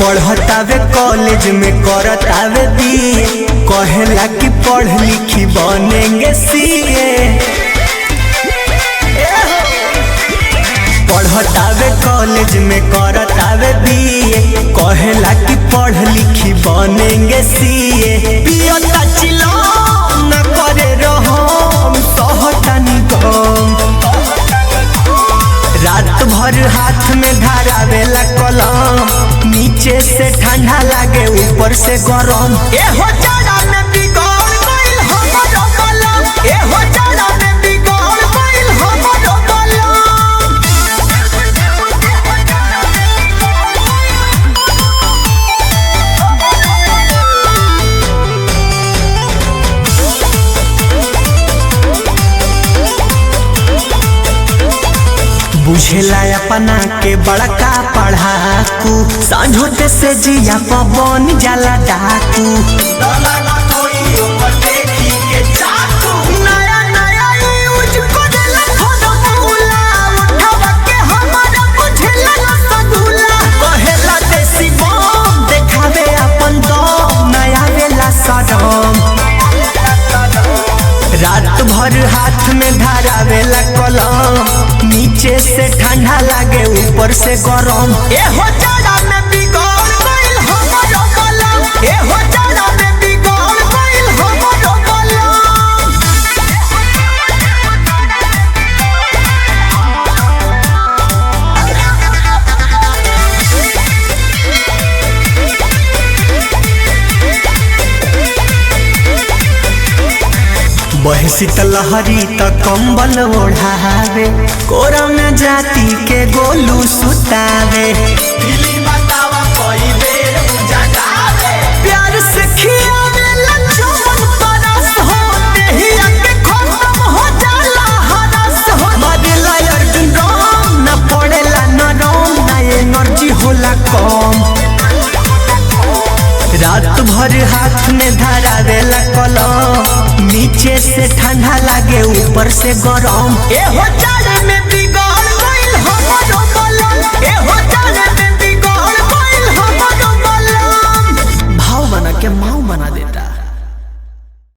पढ़तावे college में करतावे BA, कहेला कि पढ़ लिखी बनेंगे सीए। पढ़तावे कॉलेज में करतावे बीए, कहेला कि पढ़ लिखी बनेंगे सीए। पियता चिलो न करे रहम सहतानी गम, रात भर हाथ में धरावेला कलम, नीचे से ठंडा लागे ऊपर से गरम। एहो जाड़ा में बिगड़ गइल हमरो कलम, एहो जाड़ा में बिगड़ गइल हमरो कलम। बुझेला अपना के बड़का पढ़ाकू, सांझोते से जिया पवन जाला डाकू। नया नया यूज करेला फॉर्मूला, उठावा के हमारा बुझेला रसगुल्ला। कहेला देसी बम देखावे अपन दम, नया वेला सदम। रात भर हाथ में धरावेला कलम, नीचे से ठंडा लागे ऊपर से गरम। एहो जाड़ा में बिगड़ गइल हमरो कलम, एहो जाड़ा में बिगड़ गइल हमरो कलम। बहे शीतलहरी त कंबल ओढ़ावे, कोरा में जाति के गोलू सुतावे। प्यार से खियावेला चुमन परस हो, देहिया के खत्म हो जाला हरस हो। मरेला अर्जुन राम न पड़ेला नरम, ना एनर्जी होला कम। रात भर हाथ में धरावेला कलम, नीचे से ठंडा लागे ऊपर से गरम। एहो जाड़े में